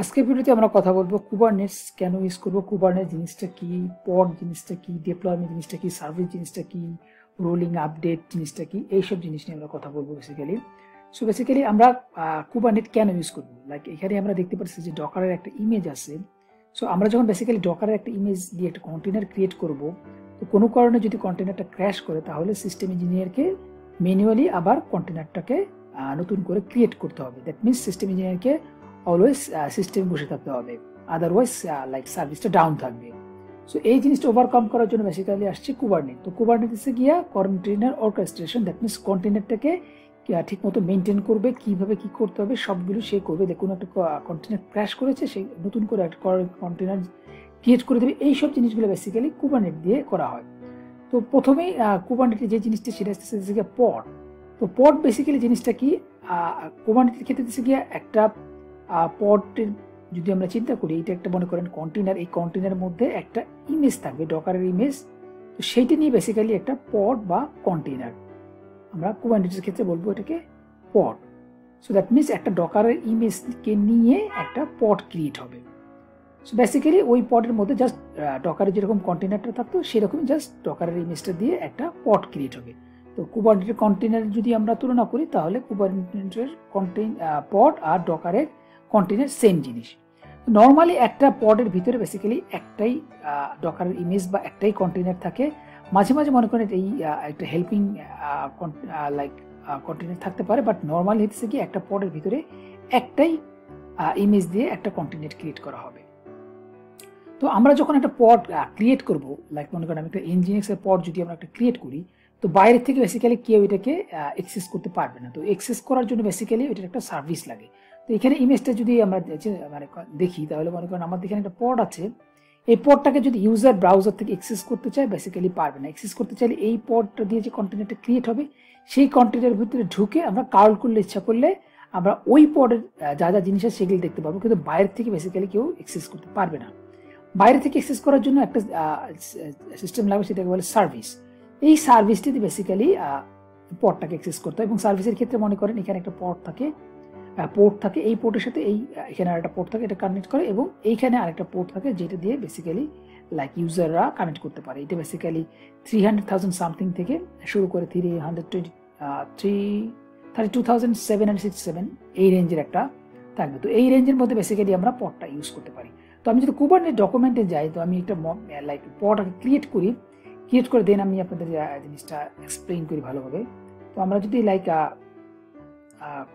আজকের ভিডিওতে আমরা কথা বলবো কুবারনেটস কেন ইউজ করব, কুবারনেট জিনিসটা কি, পড জিনিসটা কি, ডিপ্লয়মেন্ট জিনিসটা কি, সার্ভিস জিনিসটা কি, রোলিং আপডেট জিনিসটা কি, এইসব জিনিস নিয়ে আমরা কথা বলবো বেসিক্যালি। সো বেসিক্যালি আমরা কুবারনেট কেন ইউজ করব, লাইক এখানে আমরা দেখতে পাচ্ছি যে ডকারের একটা ইমেজ আছে। সো আমরা যখন বেসিক্যালি ডকারের একটা ইমেজ দিয়ে একটা কন্টেনার ক্রিয়েট করব, তো কোনো কারণে যদি কন্টেনারটা ক্র্যাশ করে তাহলে সিস্টেম ইঞ্জিনিয়ারকে ম্যানুয়ালি আবার কন্টেনারটাকে নতুন করে ক্রিয়েট করতে হবে। দ্যাট মিনস সিস্টেম ইঞ্জিনিয়ারকে অলওয়েজ সিস্টেমে বসে থাকতে হবে, আদারওয়াইজ লাইক সার্ভিসটা ডাউন থাকবে। সো এই জিনিসটা ওভারকাম করার জন্য বেসিক্যালি আসছে কুবারনেট। তো কুবারনেট এসে গিয়া কন্টেনার অর্কেস্ট্রেশন, দ্যাট মিনস কন্টেনারটাকে ঠিক মতো মেনটেন করবে, কিভাবে কি করতে হবে সবগুলো সে করবে। দেখুন একটা কন্টেনার ক্র্যাশ করেছে, সেই নতুন করে একটা কন্টেনার ক্রিয়েট করে দেবে। এইসব জিনিসগুলো বেসিক্যালি কুবারনেট দিয়ে করা হয়। তো প্রথমেই কুবারনেটের যে জিনিসটা সেটা আসতেছে গিয়ে পড। তো পড বেসিক্যালি জিনিসটা কি, কুবারনেটের ক্ষেত্রে দিচ্ছে গিয়ে একটা পডের যদি আমরা চিন্তা করি, এটা একটা মনে করেন কন্টেনার, এই কন্টেনারের মধ্যে একটা ইমেজ থাকবে, ডকারের ইমেজ। তো সেইটা নিয়ে বেসিক্যালি একটা পড বা কন্টেনার, আমরা কুবারনেটের ক্ষেত্রে বলবো এটাকে পড। সো দ্যাট মিনস একটা ডকারের ইমেজকে নিয়ে একটা পড ক্রিয়েট হবে। সো বেসিক্যালি ওই পডের মধ্যে জাস্ট ডকারের যেরকম কন্টেনারটা থাকতো সেরকমই জাস্ট ডকারের ইমেজটা দিয়ে একটা পড ক্রিয়েট হবে। তো কুবারনেটের কন্টেনার যদি আমরা তুলনা করি তাহলে কুবারনেটের পড আর ডকারের কন্টেনার সেম জিনিস। নর্মালি একটা পডের ভিতরে বেসিক্যালি একটাই ডকারের ইমেজ বা একটাই কন্টেনার থাকে। মাঝে মাঝে মনে করেন এই একটা হেল্পিং লাইক কন্টেনার থাকতে পারে, বাট নর্মালি হচ্ছে কি একটা পডের ভিতরে একটাই ইমেজ দিয়ে একটা কন্টেনার ক্রিয়েট করা হবে। তো আমরা যখন একটা পড ক্রিয়েট করব, লাইক মনে করেন আমি একটা ইঞ্জিনিয়ার্সের পড যদি আমরা একটা ক্রিয়েট করি, তো বাইরের থেকে বেসিক্যালি কেউ এটাকে অ্যাক্সেস করতে পারবে না। তো অ্যাক্সেস করার জন্য বেসিক্যালি এটার একটা সার্ভিস লাগে। তো এখানে ইমেজটা যদি আমরা মানে দেখি তাহলে মনে করেন আমাদের এখানে একটা পড আছে। এই পডটাকে যদি ইউজার ব্রাউজার থেকে অ্যাক্সেস করতে চায় বেসিক্যালি পারবে না। অ্যাক্সেস করতে চাইলে এই পডটা দিয়ে যে কন্টেনারটা ক্রিয়েট হবে সেই কন্টেনারের ভিতরে ঢুকে আমরা কার্ল করলে, ইচ্ছা করলে আমরা ওই পডের যা যা জিনিস আছে সেগুলি দেখতে পাবো, কিন্তু বাইরের থেকে বেসিক্যালি কেউ অ্যাক্সেস করতে পারবে না। বাইরে থেকে অ্যাক্সেস করার জন্য একটা সিস্টেম লাগবে, সেটাকে বলে সার্ভিস। এই সার্ভিসটিতে বেসিক্যালি পডটাকে অ্যাক্সেস করতে হয়। এবং সার্ভিসের ক্ষেত্রে মনে করেন এখানে একটা পোর্ট থাকে, এই পোর্টের সাথে এখানে আরেকটা পোর্ট থাকে, এটা কানেক্ট করে, এবং এইখানে আরেকটা পোর্ট থাকে যেটা দিয়ে বেসিক্যালি লাইক ইউজাররা কানেক্ট করতে পারে। এটা বেসিক্যালি 300,000 সামথিং থেকে শুরু করে 32,767 এই রেঞ্জের একটা থাকবে। তো এই রেঞ্জের মধ্যে বেসিক্যালি আমরা পডটা ইউজ করতে পারি। তো আমি যদি কুবারনেট ডকুমেন্টে যাই, তো আমি একটা লাইক পডটাকে ক্রিয়েট করে দেন আমি আপনাদের জিনিসটা এক্সপ্লেইন করি ভালোভাবে। তো আমরা যদি লাইক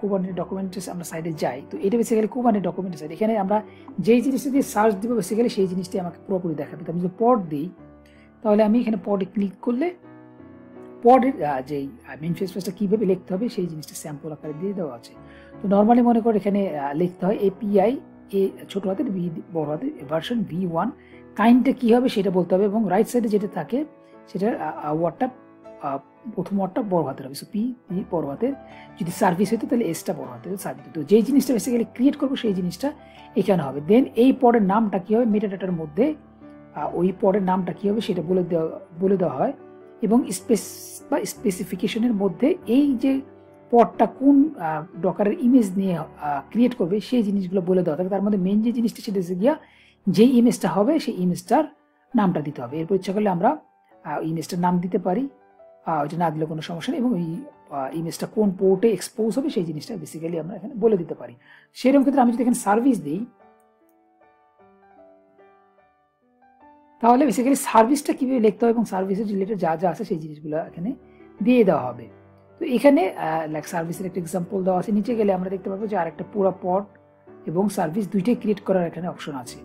কুবারনেট ডকুমেন্টের আমরা সাইডে যাই, তো এটা বেসিক্যালি কুবারনেট ডকুমেন্টের সাইড। এখানে আমরা যেই জিনিসটা দিয়ে সার্চ দিব বেসিক্যালি সেই জিনিসটি আমাকে পুরোপুরি দেখাবে। তো আমি যদি পড দিই তাহলে আমি এখানে পডে ক্লিক করলে পডের যেই মেইন ফেসটা কীভাবে লিখতে হবে সেই জিনিসটা স্যাম্পল আকারে দিয়ে দেওয়া আছে। তো নর্মালি মনে করে এখানে লিখতে হয় API ছোট হাতের, ভি বড় হাতের, ভার্সন V1, কাইন্ডটা কী হবে সেটা বলতে হবে, এবং রাইট সাইডে যেটা থাকে সেটার ওয়ার্ডটা প্রথম ওয়ার্ডটা বড় হাতের হবে। সো পি বড় হাতের, যদি সার্ভিস হতো তাহলে এসটা বড় হাতের সার্ভিস হতো। যেই জিনিসটা বেসিক্যালি ক্রিয়েট করবো সেই জিনিসটা এখানে হবে। দেন এই পডের নামটা কী হবে, মেটাডাটার মধ্যে ওই পডের নামটা কী হবে সেটা বলে দেওয়া হয়, এবং স্পেসিফিকেশনের মধ্যে এই যে পডটা কোন ডকারের ইমেজ নিয়ে ক্রিয়েট করবে সেই জিনিসগুলো বলে দেওয়া থাকে। তার মধ্যে মেন যে জিনিসটা সেটা হচ্ছে গিয়া যেই ইমেজটা হবে সেই ইমেজটার নামটা দিতে হবে। এরপর ইচ্ছা করলে আমরা ইমেজটার নাম দিতে পারি, ওইটা না দিলে কোনো সমস্যা নেই, এবং ওই ইমেজটা কোন পোর্টে এক্সপোজ হবে সেই জিনিসটা বেসিক্যালি আমরা এখানে বলে দিতে পারি। সেরকম ক্ষেত্রে আমি যদি এখানে সার্ভিস দিই তাহলে বেসিক্যালি সার্ভিসটা কীভাবে লিখতে হবে এবং সার্ভিসের রিলেটেড যা যা আছে সেই জিনিসগুলো এখানে দিয়ে দেওয়া হবে। তো এখানে লাইক সার্ভিসের একটা এক্সাম্পল দেওয়া আছে। নিচে গেলে আমরা দেখতে পাবো যে আরেকটা পুরো পড এবং সার্ভিস দুইটাই ক্রিয়েট করার এখানে অপশন আছে।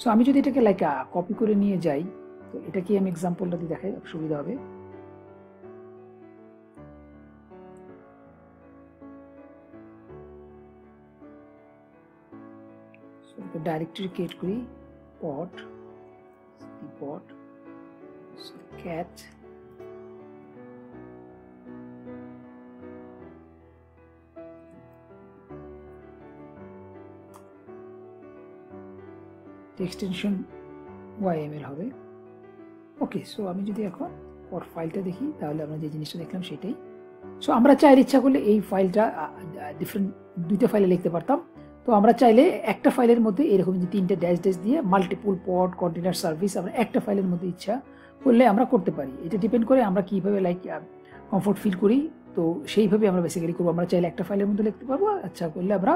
সো আমি যদি এটাকে লাইক কপি করে নিয়ে যাই, তো এটাকে আমি এক্সাম্পলটা দিয়ে দেখাই সুবিধা হবে। ডাইরেক্টরি ক্রিয়েট করি, পড cat এক্সটেনশন YML হবে। ওকে, সো আমি যদি এখন পড ফাইলটা দেখি তাহলে আমরা যে জিনিসটা দেখলাম সেটাই। সো আমরা চাইলে ইচ্ছা করলে এই ফাইলটা ডিফারেন্ট দুইটা ফাইলে লিখতে পারতাম। তো আমরা চাইলে একটা ফাইলের মধ্যে এরকম যে 3টে ড্যাশ ড্যাশ দিয়ে মাল্টিপল পড কন্টেনার সার্ভিস আমরা একটা ফাইলের মধ্যে ইচ্ছা করলে আমরা করতে পারি। এটা ডিপেন্ড করে আমরা কীভাবে কমফোর্ট ফিল করি, তো সেইভাবে আমরা বেসিক্যালি করবো। আমরা চাইলে একটা ফাইলের মধ্যে লিখতে পারবো, আচ্ছা করলে আমরা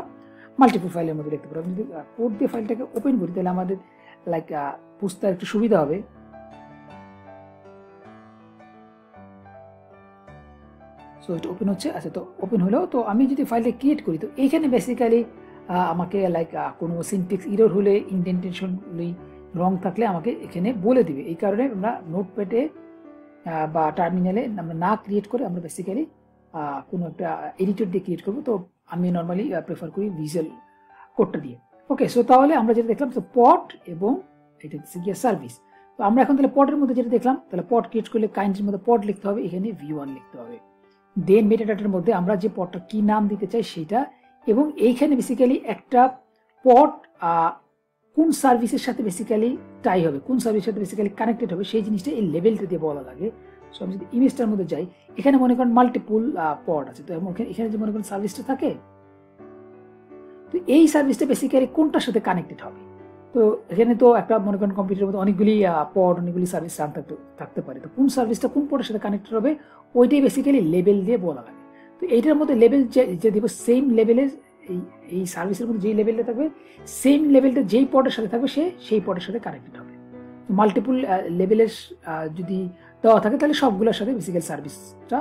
মাল্টিপল ফাইলের মধ্যে লিখতে পারবো। যদি পোর্ট দিয়ে ফাইলটাকে ওপেন করি তাহলে আমাদের বুঝতে একটু সুবিধা হবে। সো এটা ওপেন হচ্ছে, আচ্ছা তো ওপেন হলেও তো আমি যদি ফাইলটা ক্রিয়েট করি তো এইখানে বেসিক্যালি আমাকে কোনো সিনট্যাক্স এরর হলে ইনডেন্টেশন রং থাকলে আমাকে এখানে বলে দিবে। এই কারণে আমরা নোটপ্যাডে বা টার্মিনালে আমরা না ক্রিয়েট করে আমরা বেসিক্যালি কোনো একটা এডিটর দিয়ে ক্রিয়েট করবো। তো আমি নর্মালি প্রেফার করি ভিজুয়াল কোডটা দিয়ে। ওকে, সো তাহলে আমরা যেটা দেখলাম তো পড এবং এটা হচ্ছে গিয়ে সার্ভিস। তো আমরা এখন তাহলে পডের মধ্যে যেটা দেখলাম, তাহলে পড ক্রিয়েট করলে কাইন্ডের মধ্যে পড লিখতে হবে, এখানে v1 লিখতে হবে। দেন মেটাডাটার মধ্যে আমরা যে পডটা কি নাম দিতে চাই সেটা, এবং এইখানে বেসিক্যালি একটা পড কোন সার্ভিসের সাথে বেসিক্যালি টাই হবে, কোন সার্ভিসের সাথে বেসিক্যালি কানেক্টেড হবে সেই জিনিসটা এই লেভেলটা দিয়ে বলা লাগে। সো আমি যদি ইমেজটার মধ্যে যাই, এখানে মনে করেন মাল্টিপল পড আছে, তো এখানে যে মনে করেন সার্ভিসটা থাকে, তো এই সার্ভিসটা বেসিক্যালি কোনটার সাথে কানেক্টেড হবে। তো এখানে তো একটা মনে করেন কম্পিউটারের মধ্যে অনেকগুলি পড অনেকগুলি সার্ভিস থাকতে পারে, তো কোন সার্ভিসটা কোন পডের সাথে কানেক্টেড হবে ওইটাই বেসিক্যালি লেভেল দিয়ে বলা লাগে। তো এইটার মধ্যে লেভেল যে দেবো সেম লেভেলের এই সার্ভিসের মধ্যে যেই লেভেলটা থাকবে সেম লেভেলটা যেই পডের সাথে থাকবে সেই পডের সাথে কানেক্টেড হবে। তো মাল্টিপল লেভেলের যদি দেওয়া থাকে তাহলে সবগুলোর সাথে বেসিক্যাল সার্ভিসটা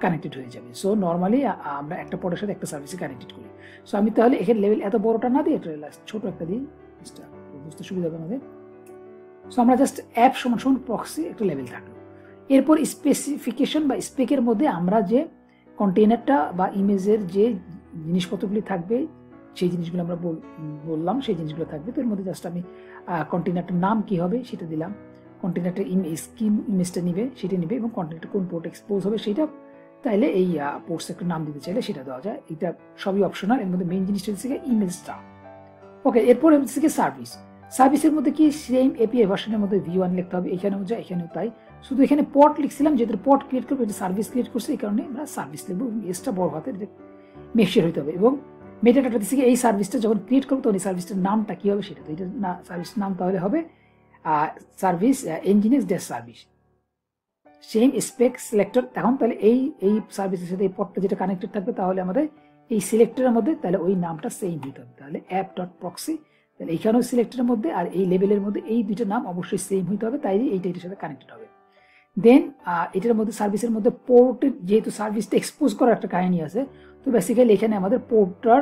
কানেক্টেড হয়ে যাবে। সো নর্মালি আমরা একটা পডের সাথে একটা সার্ভিসে কানেক্টেড করি। সো আমি তাহলে এখানে লেভেল এত বড়টা না দিয়ে ছোট একটা দিই, বুঝতে সুবিধা হবে আমাদের। সো আমরা জাস্ট অ্যাপ সমান সমান প্রক্সি একটা লেভেল থাকলো। এরপর স্পেসিফিকেশন বা স্পেকের মধ্যে আমরা যে কন্টেনারটা বা ইমেজের যে জিনিসপত্রগুলি থাকবে সেই জিনিসগুলো আমরা বললাম, সেই জিনিসগুলো থাকবে। তো এর মধ্যে জাস্ট আমি কন্টেনারটার নাম কি হবে সেটা দিলাম, কন্টেনারটার ইমেজটা নিবে সেটা নিবে, এবং কন্টেনারটা কোন পোর্ট এক্সপোজ হবে সেটা তাইলে এই পোর্টস একটা নাম দিতে চাইলে সেটা দেওয়া যায়। এটা সবই অপশনাল। এর মধ্যে মেইন জিনিসটা হচ্ছে ইমেজটা। ওকে, এরপর হচ্ছে কি সার্ভিস। সার্ভিসের মধ্যে কি সেম এপিআই ভার্সনের মধ্যে v1 লিখতে হবে, এখানেও যা এখানেও তাই, শুধু এখানে পড লিখছিলাম যেহেতু পড ক্রিয়েট করবো, এটা সার্ভিস ক্রিয়েট করছে এই কারণে আমরা সার্ভিস লিখবো, এসটা বড় হাতের মেকশিওর হইতে হবে। এবং মেটাডাটা দিচ্ছে এই সার্ভিসটা যখন ক্রিয়েট করবো তখন এই সার্ভিসটার নামটা কি হবে সেটা, তো এটা না সার্ভিস নাম তাহলে হবে service engineers dash service, same spec selector. এখন তাহলে এই সার্ভিসের সাথে এই পডটা যেটা কানেক্টেড থাকবে তাহলে আমাদের এই সিলেক্টরের মধ্যে তাহলে ওই নামটা সেম হইতে হবে, তাহলে অ্যাপ ডট প্রক্সি, তাহলে এইখানেও সিলেক্টরের মধ্যে আর এই লেভেলের মধ্যে এই দুইটা নাম অবশ্যই সেম হইতে হবে, তাই এইটা এটার সাথে কানেক্টেড হবে। দেন এটার মধ্যে সার্ভিসের মধ্যে পোর্টের যেহেতু সার্ভিসটা এক্সপোজ করার একটা কাহিনী আছে, তো বেসিক্যালি এখানে আমাদের পোর্টটার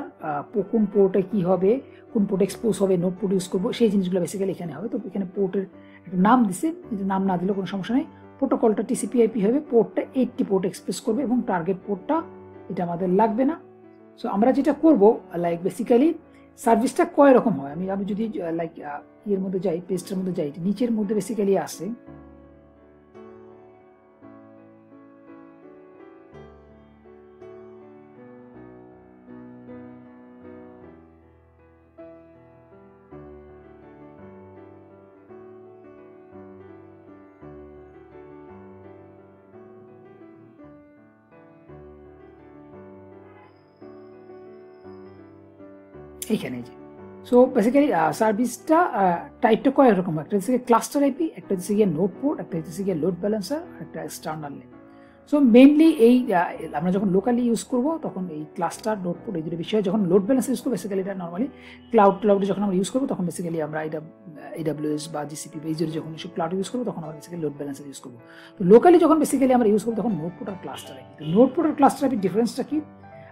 কোন পোর্টে কি হবে, কোন পোর্ট এক্সপোজ হবে, নোট পোর্ট ইউজ করবো সেই জিনিসগুলো বেসিক্যালি এখানে হবে। তো এখানে পোর্টের একটা নাম দিছে, নাম না দিলেও কোনো সমস্যা নেই। প্রোটোকলটা TCP/IP হবে, পোর্টটা 80 পোর্ট এক্সপ্রেস করবে এবং টার্গেট পোর্টটা এটা আমাদের লাগবে না। সো আমরা যেটা করবো বেসিক্যালি সার্ভিসটা কয় রকম হয়, আমি যদি এর মধ্যে যাই, পেজটার মধ্যে যাই, নিচের মধ্যে বেসিক্যালি আসে এইখানে যে। সো বেসিক্যালি সার্ভিসটা টাইপটা কয়েক রকম, একটা হচ্ছে ক্লাস্টার আইপি, একটা হচ্ছে গিয়ে নোট পোর্ট, একটা হচ্ছে গিয়ে লোড ব্যালেন্সার, একটা এক্সটার্নাল নেম। সো মেইনলি এই আমরা যখন লোকালি ইউজ করবো তখন এই ক্লাস্টার নোট পোর্ট এই দুটো বিষয়ে, যখন লোড ব্যালেন্সার ইউজ করবো বেসিক্যালি এটা নর্মালি ক্লাউডে যখন আমরা ইউজ করবো তখন বেসিক্যালি আমরা এটা AWS বা GCP বা এই যখন সব ক্লাউড ইউজ করবো তখন আমরা বেসিক্যালি লোড ব্যালেন্সার ইউজ করবো। তো লোকালি যখন বেসিক্যালি আমরা ইউজ করবো তখন নোট পোর্ট আর ক্লাস্টার আইপি। তো নোট পোর্ট আর ক্লাস্টার আইপির ডিফারেন্সটা কি,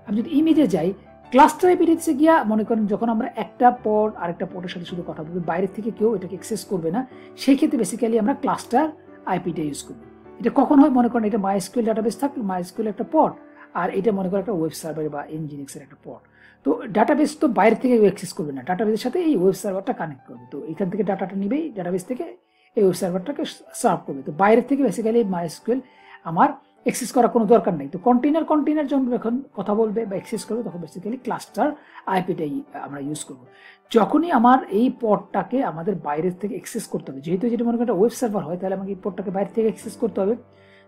আমি যদি ইমেজে যাই, ক্লাস্টার আইপি হচ্ছে গিয়া মনে করেন যখন আমরা একটা পড আরেকটা পডের সাথে শুধু কথা বলবো, বাইরের থেকে কেউ এটাকে অ্যাক্সেস করবে না, সেই ক্ষেত্রে বেসিক্যালি আমরা ক্লাস্টার আইপিটা ইউজ করবো। এটা কখন হয়, মনে করেন এটা MySQL ডাটাবেস থাকলে MySQL একটা পড, আর এটা মনে করেন একটা ওয়েব সার্ভার বা Nginx-এর একটা পড। তো ডাটাবেস তো বাইরে থেকে অ্যাক্সেস করবে না, ডাটাবেসের সাথে এই ওয়েব সার্ভারটা কানেক্ট করবে, তো এখান থেকে ডাটাটা নিবেই ডাটাবেস থেকে এই ওয়েব সার্ভারটাকে সার্ভ করবে। তো বাইরের থেকে বেসিক্যালি MySQL আমার অ্যাক্সেস করার কোনো দরকার নেই। তো কন্টেনার যখন কথা বলবে বা অ্যাক্সেস করবে তখন বেসিক্যালি ক্লাস্টার আইপিটাই আমরা ইউজ করবো। যখনই আমার এই পডটাকে আমাদের বাইরের থেকে অ্যাক্সেস করতে হবে, যেহেতু যেটা মনে করেন ওয়েব সার্ভার হয় তাহলে আমাকে এই পডটাকে বাইরে থেকে অ্যাক্সেস করতে হবে,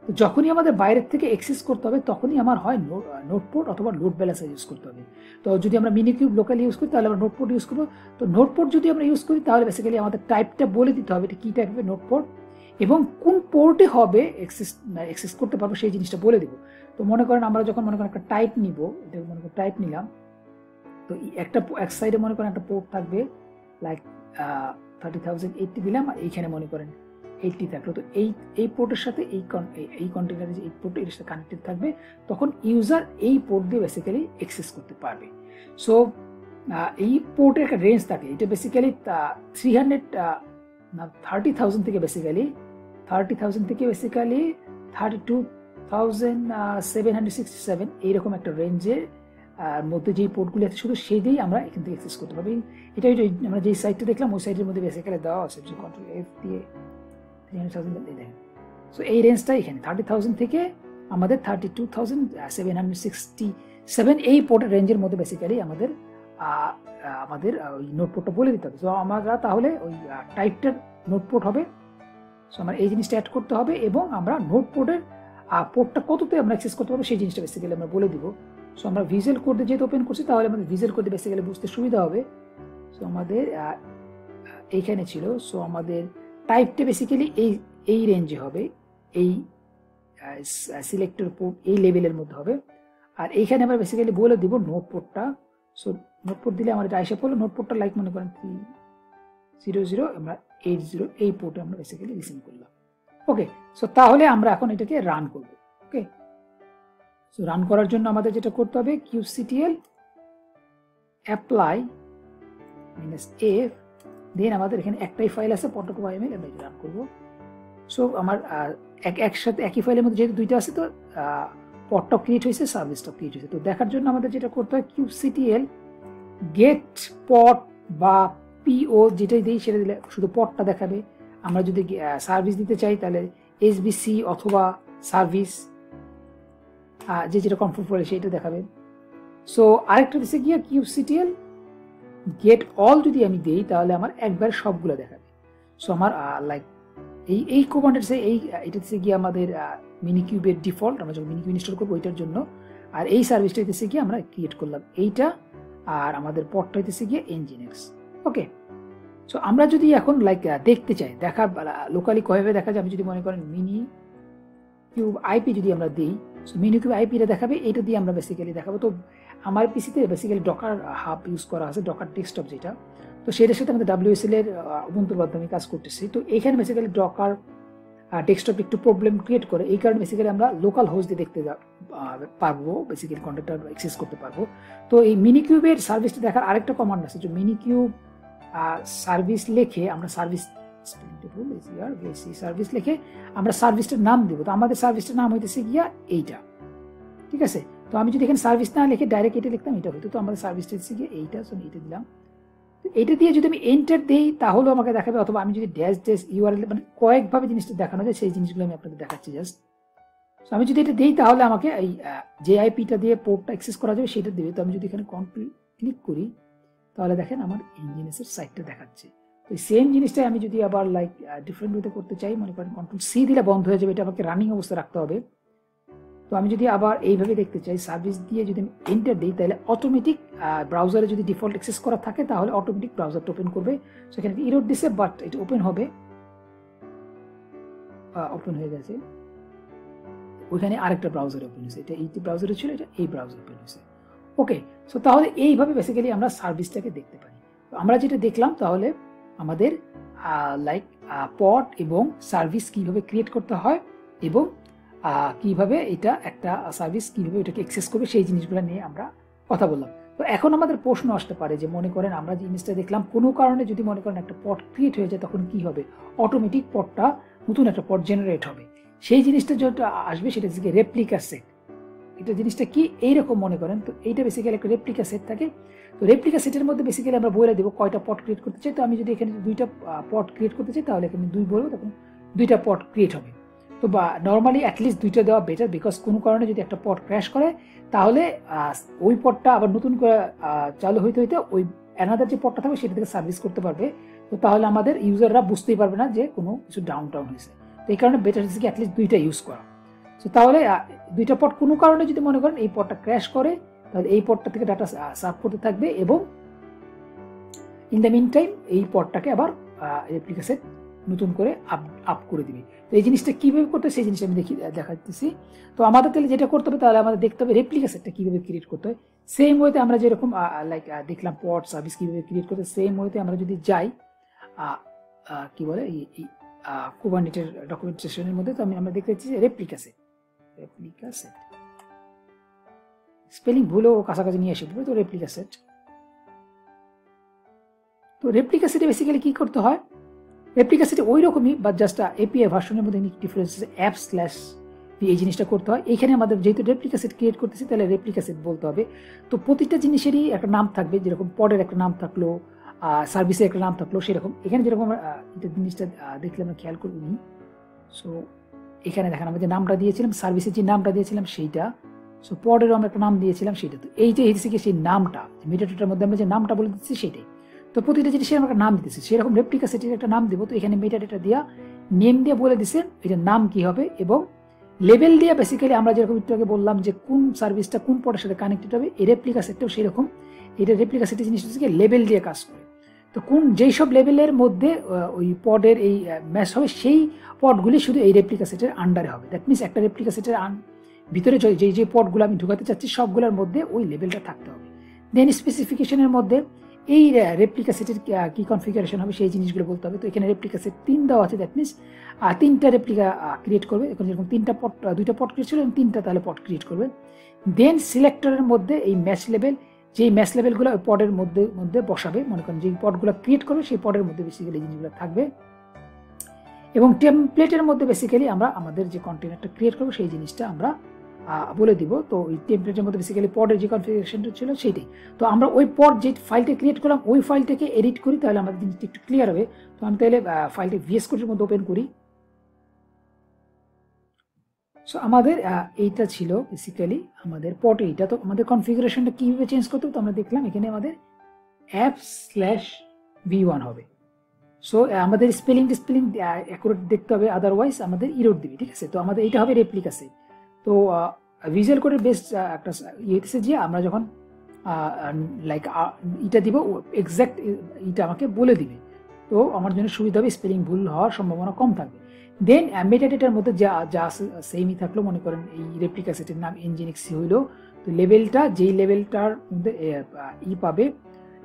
তো যখনই আমাদের বাইরের থেকে অ্যাক্সেস করতে হবে তখনই আমার হয় নোটপোর্ট অথবা লোড ব্যালেন্সার ইউজ করতে হবে। তো যদি আমরা মিনিকিউব লোকালি ইউজ করি তাহলে আমরা নোটপোর্ট ইউজ করবো। তো নোটপোর্ট যদি আমরা ইউজ করি তাহলে বেসিক্যালি আমাদের টাইপটা বলে দিতে হবে এটা কী টাইপ হবে নোটপোর্ট, এবং কোন পোর্টে হবে অ্যাক্সেস করতে পারবো সেই জিনিসটা বলে দেবো। তো মনে করেন আমরা যখন মনে করেন একটা টাইপ নিব, এটা মনে করেন টাইপ নিলাম, তো এক সাইডে মনে করেন একটা পোর্ট থাকবে লাইক 30,080 দিলাম, আর এইখানে মনে করেন 80 থাকলো। তো এই পোর্টের সাথে এই কন্টেনারে যে এই পোর্ট এর সাথে কানেক্টেড থাকবে, তখন ইউজার এই পোর্ট দিয়ে বেসিক্যালি অ্যাক্সেস করতে পারবে। সো এই পোর্টের একটা রেঞ্জ থাকে, এটা বেসিক্যালি 30,000 থেকে বেসিক্যালি 32,767 এইরকম একটা রেঞ্জের মধ্যে যেই পোর্টগুলি আছে শুধু সেই দিয়েই আমরা এখান থেকে অ্যাক্সেস করতে পারবো। এটাই আমরা যেই সাইটটা দেখলাম ওই সাইটের মধ্যে বেসিক্যালি দেওয়া আছে, যে কন্ট্রোল F দিয়ে 300,000 দেখেন। সো এই রেঞ্জটা এখানে 30,000 থেকে আমাদের 32,767 এই পোর্টের রেঞ্জের মধ্যে বেসিক্যালি আমাদের ওই নোটপোর্টটা বলে দিতে হবে। তো আমরা তাহলে ওই টাইপটার নোটপোর্ট হবে। সো আমরা এই জিনিসটা অ্যাড করতে হবে, এবং আমরা নোটপোর্টের পোর্টটা কততে আমরা অ্যাক্সেস করতে পারবো সেই জিনিসটা বেসিক্যালি আমরা বলে দিব। সো আমরা ভিজুয়াল কোড যেহেতু ওপেন করছি তাহলে আমাদের ভিজুয়াল কোড বেসিক্যালি বুঝতে সুবিধা হবে। সো আমাদের এইখানে ছিল, সো আমাদের টাইপটা বেসিক্যালি এই রেঞ্জে হবে, এই সিলেক্টর পোর্ট এই লেভেলের মধ্যে হবে। আর এইখানে আমরা বেসিক্যালি বলে দিব নোটপোর্টটা। সো নোটপোর্ট দিলে আমার এটা আইসা পড়লো, নোটপোর্টটা লাইক মনে করেন 300 আমরা 80 এই পোর্টে আমরা বেসিক্যালি লিসেন করলাম। ওকে, সো তাহলে আমরা এখন এটাকে রান করব। ওকে, সো রান করার জন্য আমাদের যেটা করতে হবে kubectl apply -f, দেন আমাদের এখানে একটাই ফাইল আছে port.yml, আমরা রান করব। সো আমার একসাথে একই ফাইলের মধ্যে যেহেতু দুইটা আছে, তো পটটা ক্রিয়েট হয়েছে, সার্ভিসটা ক্রিয়েট হয়েছে। তো দেখার জন্য আমাদের যেটা করতে হয় kubectl get port বা PO যেটাই দিই সেটা দিলে শুধু পটটা দেখাবে। আমরা যদি সার্ভিস দিতে চাই তাহলে SBC অথবা সার্ভিস যেটা কনফার্ম করে সেটা দেখাবে। সো আরেকটা দিচ্ছে গিয়ে kubectl get all যদি আমি দিই তাহলে আমার একবার সবগুলো দেখাবে। সো আমার লাইক এই কমান্ডের এটা দিচ্ছে গিয়ে আমাদের মিনিকিউবের ডিফল্ট, আমরা যখন মিনিকিউব ইনস্টল করবো ওইটার জন্য। আর এই সার্ভিসটা দিচ্ছে গিয়ে আমরা ক্রিয়েট করলাম এইটা, আর আমাদের পটটা দিচ্ছে গিয়ে nginx। ওকে, সো আমরা যদি এখন লাইক দেখতে চাই, লোকালি কয়ভাবে দেখা যায়, আমি যদি মনে করেন মিনিকিউব আইপি যদি আমরা দিই, সো মিনিকিউব আইপিটা দেখাবে, এইটা দিয়ে আমরা বেসিক্যালি দেখাবো। তো আমার পিসিতে বেসিক্যালি ডকার হাব ইউজ করা আছে, ডকার ডেস্কটপ যেটা, তো সেটার সাথে আমাদের WSL এর উবুন্টুর মাধ্যমে কাজ করতেছি। তো এখানে বেসিক্যালি ডকার ডেস্কটপ একটু প্রবলেম ক্রিয়েট করে, এই কারণে বেসিক্যালি আমরা লোকাল হোস্ট দিয়ে দেখতে পারবো, বেসিক্যালি কন্টেন্টটা অ্যাক্সেস করতে পারবো। তো এই মিনিকিউবের সার্ভিসটা দেখার আরেকটা কমান্ড আছে, যে মিনিকিউব সার্ভিস লিখে আমরা সার্ভিস লিখে আমরা সার্ভিসটার নাম দিব। তো আমাদের সার্ভিসটার নাম হইতেছে গিয়া এইটা, ঠিক আছে। তো আমি যদি এখানে সার্ভিস না লিখে ডাইরেক্ট এটা লিখতাম, এটা হইতো। তো আমাদের সার্ভিসটা হচ্ছে গিয়ে এইটা, সো এইটা দিলাম। এটা দিয়ে যদি আমি এন্টার দিই তাহলে আমাকে দেখাবে, অথবা আমি যদি ড্যাশ URL মানে কয়েকভাবে জিনিসটা দেখানো যায়, সেই জিনিসগুলো আমি আপনাদের দেখাচ্ছি জাস্ট। সো আমি যদি এটা দিই তাহলে আমাকে এই যে আইপিটা দিয়ে পোর্টটা অ্যাক্সেস করা যাবে সেটা দেবে। তো আমি যদি এখানে কন্ট্রোল ক্লিক করি তাহলে দেখেন আমার nginx এর সাইটটা দেখাচ্ছে। তো এই সেম জিনিসটাই আমি যদি আবার লাইক ডিফারেন্ট ওয়েতে করতে চাই, মনে করেন কন্ট্রোল C দিলে বন্ধ হয়ে যাবে, এটা আমাকে রানিং অবস্থা রাখতে হবে। তো আমি যদি আবার এইভাবে দেখতে চাই, সার্ভিস দিয়ে যদি আমি এন্টার দিই তাহলে অটোমেটিক ব্রাউজারে যদি ডিফল্ট অ্যাক্সেস করা থাকে তাহলে অটোমেটিক ব্রাউজারটা ওপেন করবে। সেখানে এরর দিছে, বাট এটা ওপেন হবে, ওপেন হয়ে গেছে। ওইখানে আরেকটা ব্রাউজার ওপেন হয়েছে, এটা এই ব্রাউজারে ছিল, এটা এই ব্রাউজার ওপেন হয়েছে। ওকে, সো তাহলে এইভাবে বেসিক্যালি আমরা সার্ভিসটাকে দেখতে পারি। তো আমরা যেটা দেখলাম তাহলে আমাদের লাইক পড এবং সার্ভিস কিভাবে ক্রিয়েট করতে হয়, এবং কিভাবে এটা একটা সার্ভিস কিভাবে এটাকে অ্যাক্সেস করবে সেই জিনিসগুলো নিয়ে আমরা কথা বললাম। তো এখন আমাদের প্রশ্ন আসতে পারে যে মনে করেন আমরা যে জিনিসটা দেখলাম কোনো কারণে যদি মনে করেন একটা পড ক্রিয়েট হয়ে যায় তখন কি হবে, অটোমেটিক পডটা নতুন একটা পড জেনারেট হবে। সেই জিনিসটা যেটা আসবে সেটা হচ্ছে রেপ্লিকা সেট। এটা জিনিসটা কি এইরকম মনে করেন, তো এইটা বেসিক্যালি একটা রেপ্লিকা সেট থাকে। তো রেপ্লিকা সেটের মধ্যে বেসিক্যালি আমরা বলে দেবো কয়টা পড ক্রিয়েট করতে চাই। তো আমি যদি এখানে 2টা পড ক্রিয়েট করতে চাই তাহলে এখানে 2 বলবো, তখন 2টা পড ক্রিয়েট হবে। তো বা নর্মালি অ্যাটলিস্ট 2টা দেওয়া বেটার, বিকজ কোনো কারণে যদি একটা পড ক্র্যাশ করে তাহলে ওই পডটা আবার নতুন করে চালু হইতে হইতে ওই অ্যানাদার যে পডটা থাকবে সেটা থেকে সার্ভিস করতে পারবে। তো তাহলে আমাদের ইউজাররা বুঝতেই পারবে না যে কোনো কিছু ডাউন হয়েছে। তো এই কারণে বেটার হচ্ছে কি অ্যাটলিস্ট 2টা ইউজ করা। সো তাহলে দুইটা পড কোনো কারণে যদি মনে করেন এই পডটা ক্র্যাশ করে, তাহলে এই পডটা থেকে ডাটা সার্ভ করতে থাকবে এবং ইন দ্য মিন টাইম এই পডটাকে আবার রেপ্লিকা সেট নতুন করে আপ করে দিবে। তো এই জিনিসটা কীভাবে করতে হয় সেই জিনিসটা আমি দেখাচ্ছি। তো আমাদের তাহলে যেটা করতে হবে, তাহলে আমাদের দেখতে হবে রেপ্লিকা সেটটা কীভাবে ক্রিয়েট করতে হয়। সেম ওয়েতে আমরা যেরকম লাইক দেখলাম পড সার্ভিস কীভাবে ক্রিয়েট করতে, সেম ওয়েতে আমরা যদি যাই কি বলে এই কুবারনেটের ডকুমেন্টেশনের মধ্যে, তো আমরা দেখতে পাচ্ছি যে রেপ্লিকা সেট স্পেলিং ভুলও কাছাকাছি নিয়ে এসে দেবে। তো রেপ্লিকা সেট, তো রেপ্লিকা সেটে বেসিক্যালি কি করতে হয়, রেপ্লিকা সেটে ওই রকমই বা জাস্ট এপিআই ভার্সনের মধ্যে ডিফারেন্স আছে, অ্যাপ স্ল্যাশ এই জিনিসটা করতে হয়। এখানে আমাদের যেহেতু রেপ্লিকা সেট ক্রিয়েট করতেছি, তাহলে রেপ্লিকা সেট বলতে হবে। তো প্রতিটা জিনিসেরই একটা নাম থাকবে, যেরকম পডের একটা নাম থাকলো, সার্ভিসের একটা নাম থাকলো, সেরকম এখানে যেরকম এটা জিনিসটা দেখলে আমরা খেয়াল করিনি। সো এখানে দেখেন আমরা যে নামটা দিয়েছিলাম, সার্ভিসের যে নামটা দিয়েছিলাম সেইটা, সো পডেরও আমরা একটা নাম দিয়েছিলাম সেইটা। তো এই যে এসে সেই নামটা মেটাডাটার মধ্যে আমরা যে নামটা বলে দিচ্ছি সেটাই। তো প্রতিটা জিনিসের আমরা নাম দিতেছি, সেরকম রেপ্লিকা সেটের একটা নাম দেবো। তো এখানে মেটাডাটা দিয়া নেম দিয়ে বলে দিছে এটার নাম কি হবে, এবং লেভেল দিয়ে বেসিক্যালি আমরা যেরকম একটু আগে বললাম যে কোন সার্ভিসটা কোন পডের সাথে কানেক্টেড হবে, এই রেপ্লিকা সেটটাও সেরকম। এটা রেপ্লিকা সেটের জিনিসটা হচ্ছে লেভেল দিয়ে কাজ করে। তো কোন যেই সব লেভেলের মধ্যে ওই পডের এই ম্যাচ হবে, সেই পডগুলি শুধু এই রেপ্লিকা সেটের আন্ডারে হবে। দ্যাট মিনস একটা রেপ্লিকা সেটের ভিতরে যে পডগুলো আমি ঢুকাতে চাচ্ছি সবগুলোর মধ্যে ওই লেভেলটা থাকতে হবে। দেন স্পেসিফিকেশনের মধ্যে এই রেপ্লিকা সেটের কি কনফিগারেশন হবে সেই জিনিসগুলো বলতে হবে। তো এখানে রেপ্লিকা সেট 3 দেওয়া আছে, দ্যাট মিনস 3টা রেপ্লিকা ক্রিয়েট করবে। এখন যেরকম 2টা পড ক্রিয়েট ছিল, 3টা তাহলে পড ক্রিয়েট করবে। দেন সিলেক্টরের মধ্যে এই ম্যাচ লেভেল, যেই ম্যাচ লেভেলগুলো ওই পডের মধ্যে বসাবে, মনে করেন যেই পডগুলো ক্রিয়েট করবে সেই পডের মধ্যে বেসিক্যালি জিনিসগুলো থাকবে। এবং টেমপ্লেটের মধ্যে বেসিক্যালি আমরা আমাদের যে কন্টেনারটা ক্রিয়েট করবো সেই জিনিসটা আমরা বলে দিব। তো ওই টেমপ্লেটের মধ্যে বেসিক্যালি পডের যে কনফিগারেশনটা ছিল সেইটাই। তো আমরা ওই পড যে ফাইলটা ক্রিয়েট করলাম ওই ফাইলটাকে এডিট করি, তাহলে আমাদের জিনিসটা একটু ক্লিয়ার হবে। তো আমি তাহলে ফাইলটা ভিএস কোডের মধ্যে ওপেন করি। সো আমাদের এইটা ছিল বেসিক্যালি আমাদের পড এইটা। তো আমাদের কনফিগারেশনটা কীভাবে চেঞ্জ করতে হবে, তো আমরা দেখলাম এখানে আমাদের app/v1 হবে। সো আমাদের স্পেলিং অ্যাকুরেট দেখতে হবে, আদারওয়াইজ আমাদের ইরর দিবে, ঠিক আছে। তো আমাদের এইটা হবে রেপ্লিকা সেট। তো ভিজুয়াল কোডের বেস্ট একটা ইয়েছে যে আমরা যখন লাইক এটা দিব এক্স্যাক্ট এটা আমাকে বলে দিবে, তো আমার জন্য সুবিধা হবে, স্পেলিং ভুল হওয়ার সম্ভাবনা কম থাকবে। দেন মেটাডেটার মধ্যে যা সেমই থাকলো, মনে করেন এই রেপ্লিকা সেটের নাম ইঞ্জিনিক্স হইলো, তো লেভেলটা যেই লেভেলটার মধ্যে পাবে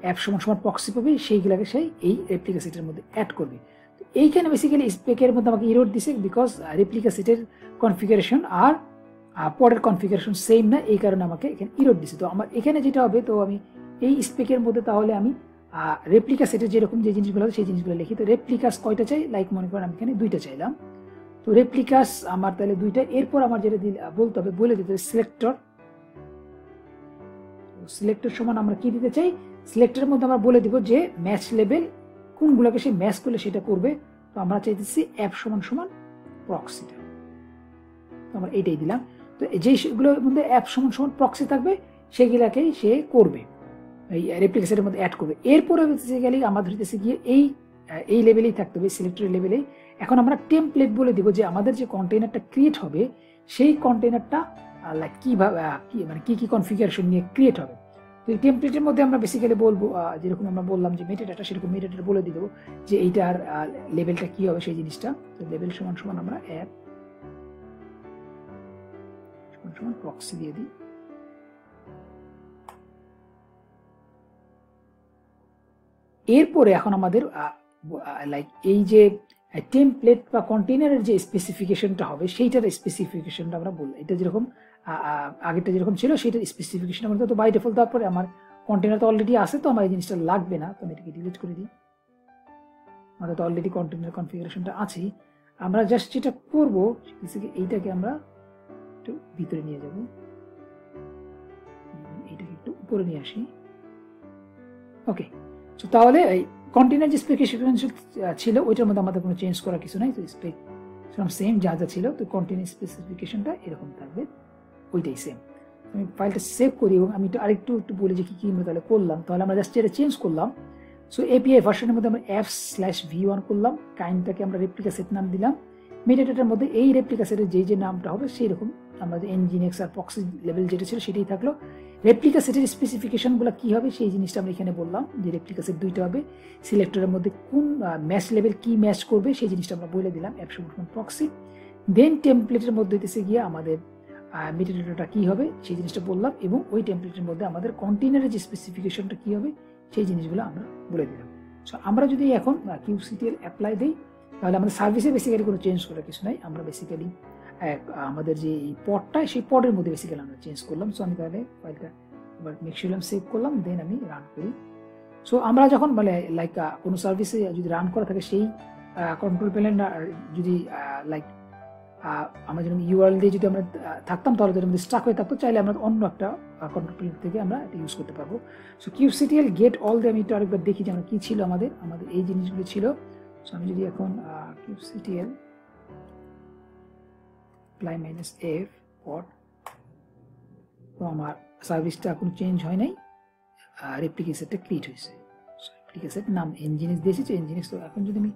অ্যাপ সমান প্রক্সি পাবে, সেইগুলোকে সেই এই রেপ্লিকা সেটের মধ্যে অ্যাড করবে। তো এইখানে বেসিক্যালি স্পেকের মধ্যে আমাকে ইরর দিছে, বিকজ রেপ্লিকা সেটের কনফিগারেশন আর পডের কনফিগারেশন সেম না, এই কারণে আমাকে এখানে ইরর দিছে। তো আমার এখানে যেটা হবে, তো আমি এই স্পেকের মধ্যে তাহলে আমি রেপ্লিকা সেটের যেরকম যে জিনিসগুলো আছে সেই জিনিসগুলো লিখি। তো রেপ্লিকাস কয়টা চাই, লাইক মনে করেন আমি এখানে 2টা চাইলাম। তো রেপ্লিকাস আমার তাহলে 2টা। এরপর আমার যেটা বলতে হবে, বলে দিতে হবে সিলেক্টর। সিলেক্টর সমান আমরা কি দিতে চাই, সিলেক্টরের মধ্যে আমরা বলে দিব যে ম্যাচ লেভেল কোনগুলোকে সে ম্যাচ করলে সেটা করবে। তো আমরা চাইতেছি অ্যাপ সমান প্রক্সিটা, তো আমরা এইটাই দিলাম। তো যেইগুলোর মধ্যে অ্যাপ সমান প্রক্সি থাকবে সেগুলাকেই সে করবে, এই রেপ্লিকা সেটের মধ্যে অ্যাড করবে। এরপরে বেসিক্যালি আমাদের হইতেছে গিয়ে এই লেভেলেই থাকতে হবে, সিলেক্টরের লেভেলেই। এখন আমরা টেমপ্লেট বলে দিব যে আমাদের যে কন্টেনারটা ক্রিয়েট হবে সেই কন্টেনারটা লাইক কীভাবে মানে কি কনফিগারেশন নিয়ে ক্রিয়েট হবে। তো এই টেমপ্লেটের মধ্যে আমরা বেসিক্যালি বলবো, যেরকম আমরা বললাম যে মেটাডাটা, সেরকম মেটাডাটা বলে দিব যে এইটার লেভেলটা কি হবে সেই জিনিসটা। তো লেভেল সমান আমরা অ্যাপ সমান প্রক্সি দিয়ে দিই। এরপরে এখন আমাদের লাইক এই যে টেমপ্লেট বা কন্টেনারের যে স্পেসিফিকেশনটা হবে সেইটার স্পেসিফিকেশনটা আমরা বললাম। এটা যেরকম আগেরটা যেরকম ছিল সেইটার স্পেসিফিকেশন আমরা তো বাই ডিফল্ট দেওয়ার পরে আমার কন্টেনার তো অলরেডি আছে, তো আমার এই জিনিসটা লাগবে না, তো আমি এটাকে ডিলিট করে দিই। আমাদের তো অলরেডি কন্টেনার কনফিগারেশনটা আছে। আমরা জাস্ট যেটা করবো এইটাকে আমরা একটু ভিতরে নিয়ে যাব, এইটাকে একটু উপরে নিয়ে আসি। ওকে, তো তাহলে এই কন্টেনার যে স্পেসিফিকেশন ছিল ওইটার মধ্যে আমাদের কোনো চেঞ্জ করার কিছু নাই। তো স্পেক সেম যা ছিল, তো কন্টেনার স্পেসিফিকেশনটা এরকম থাকবে, ওইটাই সেম। আমি ফাইলটা সেভ করি এবং আমি আরেকটু বলি যে কি আমরা তাহলে করলাম। তাহলে আমরা জাস্ট এটা চেঞ্জ করলাম। সো এপিআই ভার্সনের মধ্যে আমরা app/v1 করলাম, কাইন্ডটাকে আমরা রেপ্লিকা সেট নাম দিলাম, মেটাডাটার মধ্যে এই রেপ্লিকা সেটের যে নামটা হবে সেই রকম আমরা যে nginx আর প্রক্সি লেভেল যেটা ছিল সেটাই থাকলো। রেপ্লিকা সেটের স্পেসিফিকেশনগুলো কি হবে সেই জিনিসটা আমরা এখানে বললাম যে রেপ্লিকা সেট দুইটা হবে, সিলেক্টরের মধ্যে কোন ম্যাচ লেভেল কি ম্যাচ করবে সেই জিনিসটা আমরা বলে দিলাম অ্যাপ সমর্থন প্রক্সি। দেন টেমপ্লেটের মধ্যে হইতেছে গিয়ে আমাদের মেটাডাটাটা কি হবে সেই জিনিসটা বললাম, এবং ওই টেমপ্লেটের মধ্যে আমাদের কন্টেইনারের যে স্পেসিফিকেশনটা কি হবে সেই জিনিসগুলো আমরা বলে দিলাম। সো আমরা যদি এখন কিউসিটিএল অ্যাপ্লাই দিই তাহলে আমাদের সার্ভিসে বেসিক্যালি কোনো চেঞ্জ করার কিছু নাই। আমরা বেসিক্যালি আমাদের যে এই পডটা সেই পডের মধ্যে বেসিক্যালি আমরা চেঞ্জ করলাম। সো আমি তাহলে ফাইলটা এবার মেক শিওর সেভ করলাম, দেন আমি রান করি। সো আমরা যখন মানে লাইক কোনো সার্ভিসে যদি রান করা থাকে সেই কন্ট্রোল প্যানেল যদি লাইক আমরা যেরকম ইউআরএল দিয়ে যদি আমরা থাকতাম তাহলে যদি আমাদের স্টাক হয়ে থাকতো, চাইলে আমরা অন্য একটা কন্ট্রোল প্যানেল থেকে আমরা এটা ইউজ করতে পারবো। সো কিউসিটিএল গেট অল দিয়ে আমি একটু আরেকবার দেখি যে আমরা কী ছিল আমাদের এই জিনিসগুলো ছিল। সো আমি যদি এখন কিউসিটিএল apply -f পড, তো আমার সার্ভিসটা কোনো চেঞ্জ হয় নাই, রেপ্লিকা সেটটা ক্রিয়েট হয়েছে। রেপ্লিকা সেট নাম nginx দিয়েছি, তো nginx। তো এখন যদি আমি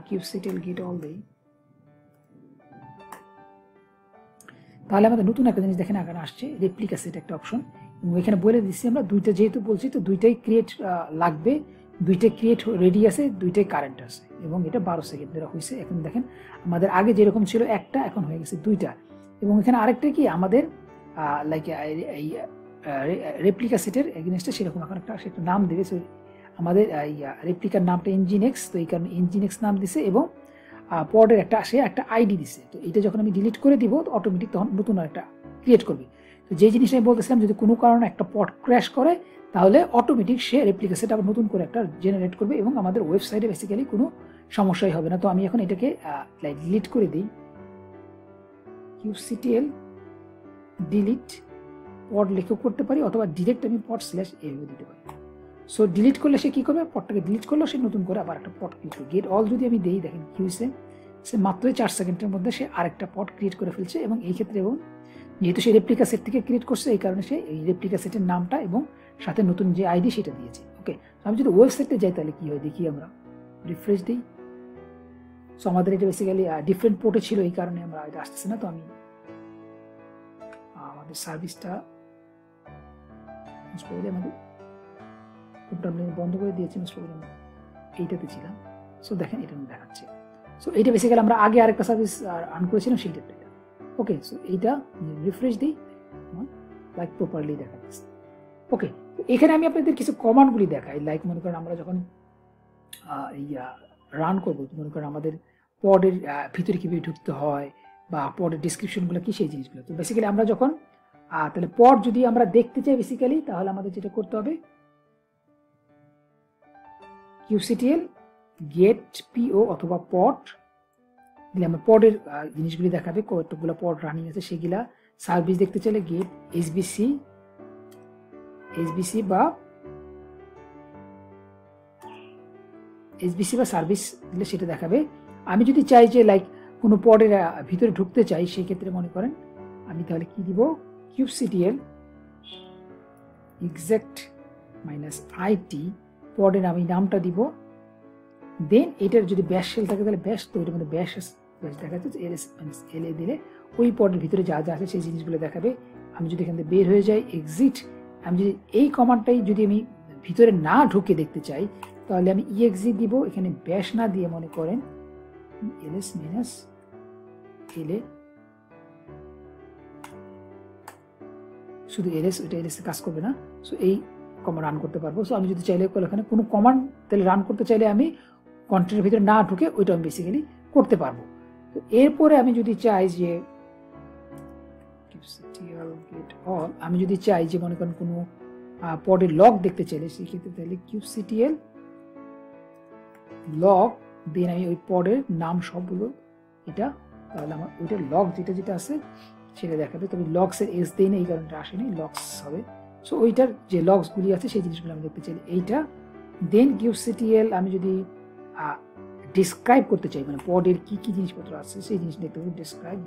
কিউসিটিএল গেট অল দিই তাহলে আমাদের নতুন একটা জিনিস দেখেন এখানে আসছে, রেপ্লিকা সেট একটা অপশন, এবং এখানে বলে দিচ্ছি আমরা দুইটা যেহেতু বলছি তো দুইটাই ক্রিয়েট লাগবে, দুইটাই ক্রিয়েট রেডি আছে, দুইটাই কারেন্ট আছে, এবং এটা 12 সেকেন্ড ধরে হয়েছে। এখন দেখেন আমাদের আগে যেরকম ছিল একটা, এখন হয়ে গেছে দুইটা। এবং এখানে আরেকটা কি আমাদের লাইক এই রেপ্লিকা সেটের এগেনস্টে সেরকম এখন একটা সেটা নাম দেবে। সো আমাদের রেপ্লিকার নামটা nginx, তো এই কারণে nginx নাম দিছে, এবং পডের একটা আইডি দিছে। তো এটা যখন আমি ডিলিট করে দিব তো অটোমেটিক তখন নতুন একটা ক্রিয়েট করবে। তো যে জিনিসটা আমি বলতেছিলাম যদি কোনো কারণে একটা পড ক্র্যাশ করে তাহলে অটোমেটিক সে রেপ্লিকা সেট আবার নতুন করে একটা জেনারেট করবে, এবং আমাদের ওয়েবসাইটে বেসিক্যালি কোনো সমস্যাই হবে না। তো আমি এখন এটাকে ডিলিট করে দিই, কিউসিটিএল ডিলিট পড লিখেও করতে পারি, অথবা ডিরেক্ট আমি পড /a দিতে পারি। সো ডিলিট করলে সে কী করবে, পডটাকে ডিলিট করলে সে নতুন করে আবার একটা পড ক্রিয়েট করবে। গেট অল যদি আমি দিই, দেখেন কি হয়েছে, সে মাত্রই 4 সেকেন্ডের মধ্যে সে আরেকটা পড ক্রিয়েট করে ফেলছে। এবং এই ক্ষেত্রে এবং যেহেতু সে রেপ্লিকা সেট থেকে ক্রিয়েট করছে এই কারণে সে এই রেপ্লিকা সেটের নামটা এবং সাথে নতুন যে আইডি সেটা দিয়েছে। ওকে, আমি যদি ওয়েবসাইটে যাই তাহলে কি হয় দেখি, আমরা রিফ্রেশ দিই। সো আমাদের এটা বেসিক্যালি ডিফারেন্ট পোর্টে ছিল, এই কারণে আমরা এটা আসতেছে না। তো আমি আমাদের সার্ভিসটা আমাদের বন্ধ করে দিয়েছি, এইটাতে ছিলাম। সো দেখেন এটা দেখাচ্ছে। সো এইটা বেসিক্যালি আমরা আগে আরেকটা সার্ভিস রান করেছিলাম সেইটা। ওকে, সো এইটা রিফ্রেশ দিই, লাইক প্রপারলি দেখা যাচ্ছে। ওকে, এখানে আমি আপনাদের কিছু কমান্ডগুলি দেখাই। লাইক মনে করেন আমরা যখন রান করবো, মনে করেন আমাদের পডের ভিতরে কীভাবে ঢুকতে হয় বা পডের ডিসক্রিপশনগুলো কি সেই জিনিসগুলো। তো বেসিক্যালি আমরা যখন তাহলে পড যদি আমরা দেখতে চাই বেসিক্যালি, তাহলে আমাদের যেটা করতে হবে কিউসিটিএল গেট পিও অথবা পড দিলে আমরা পডের জিনিসগুলি দেখাবে, কতগুলো পড রানিং আছে সেগুলা। সার্ভিস দেখতে চাইলে গেট এসবিসি বা সার্ভিস দিলে সেটা দেখাবে। আমি যদি চাই যে লাইক কোনো পডের ভিতরে ঢুকতে চাই, সেই ক্ষেত্রে মনে করেন আমি তাহলে কি দিব, কিউসিটিএল এক্সাক্ট -it পডের আমি নামটা দিব। দেন এটার যদি ব্যাশ শেল থাকে তাহলে ব্যাশ, তো এটার মধ্যে ব্যাশ দেখা যাচ্ছে, এল এ দিলে ওই পডের ভিতরে যা যা আছে সেই জিনিসগুলো দেখাবে। আমি যদি এখান থেকে বের হয়ে যাই এক্সিট, আমি যদি এই কমান্ডটাই যদি আমি ভিতরে না ঢুকে দেখতে চাই তাহলে আমি exe দিব, এখানে ব্যাশ না দিয়ে মনে করেন ls -la, শুধু ls, ওইটা ls কাজ করবে না। সো এই কমান্ড রান করতে পারবো। সো আমি যদি চাইলে এখানে কোনো কমান্ড তাহলে রান করতে চাইলে আমি কন্টেন্টের ভিতরে না ঢুকে ওইটা আমি বেসিক্যালি করতে পারবো। তো এরপরে আমি যদি চাই যে আমি যদি চাই যে মনে করেন কোনো পডের লগ দেখতে চাইলে সেক্ষেত্রে তাহলে কিউসিটিএল লগ, দেন আমি ওই পডের নাম সবগুলো এটা, তাহলে আমার ওইটার লগ যেটা আছে সেটা দেখাবে। তবে লগসের এস দেই না, এই কারণটা আসেনি, লগস হবে। সো ওইটার যে লগসগুলি আছে সেই জিনিসগুলো আমি দেখতে চাইলে এইটা। দেন কিউসিটিএল আমি যদি ডিসক্রাইব করতে চাই, মানে পডের কি কি জিনিসপত্র আছে সেই জিনিস দেখতে পাবো, ডিসক্রাইব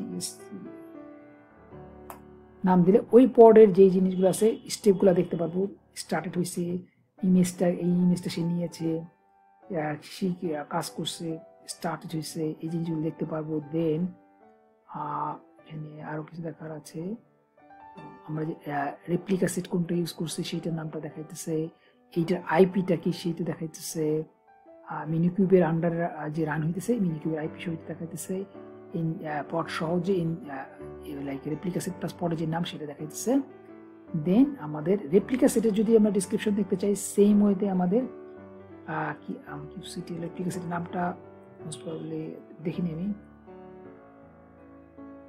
নাম দিলে ওই পডের যেই জিনিসগুলো আছে স্টেপগুলো দেখতে পারবো। স্টার্টেড হয়েছে, ইমেজটা এই ইমেজটা সে নিয়েছে, সে কাজ করছে, স্টার্ট হয়েছে, এই জিনিসগুলো দেখতে পারবো। দেন এখানে আরো কিছু দেখার আছে, আমরা যে রেপ্লিকা সেট কোনটা ইউজ করছি সেটার নামটা দেখাইতেছে, এইটার আইপিটা কি সেইটা দেখাইতেছে, মিনিকিউবের আন্ডারে যে রান হইতেছে মিনিকিউবের আইপি সহ দেখাইতেছে, ইন পড সহ যে লাইক রেপ্লিকা সেট প্লাস পডের যে নাম সেটা দেখাইতেছে। দেন আমাদের রেপ্লিকা সেটের যদি আমরা ডিসক্রিপশন দেখতে চাই, সেম ওয়েতে আমাদের কি কিউসিটিএল রেপ্লিকা সেটের নামটা মোস্ট প্রবাবলি দেখিনি আমি,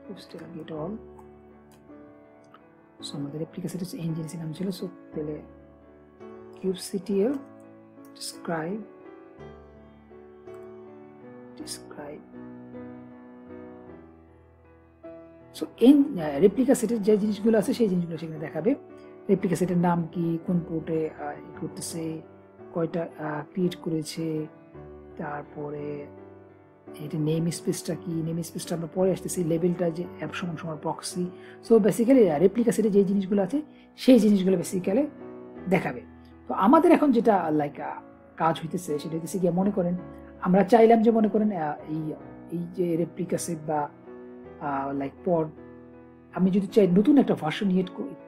কিউসিটিএল গেট অল। সো আমাদের রেপ্লিকা সেটের ইঞ্জিন নাম ছিল, সো তাহলে kubectl describe so in replica সেটের যে জিনিসগুলো আছে সেই জিনিসগুলো সেখানে দেখাবে। রেপ্লিকা সেটের নাম কি, কোন পোর্টে করতেছে, কয়টা ক্রিয়েট করেছে, তারপরে এটা নেম স্পেসটা কি, নেম স্পেসটা আমরা পরে আসতেছি, লেভেলটা যে অ্যাপ সমান সমান প্রক্সি। সো বেসিক্যালি রেপ্লিকা সেটে যে জিনিসগুলো আছে সেই জিনিসগুলো বেসিক্যালি দেখাবে। তো আমাদের এখন যেটা লাইক কাজ হইতেছে সেটা হইতেছে গিয়ে, মনে করেন আমরা চাইলাম যে মনে করেন এই যে রেপ্লিকা সেট বা লাইক পড, আমি যদি চাই নতুন একটা ভার্সন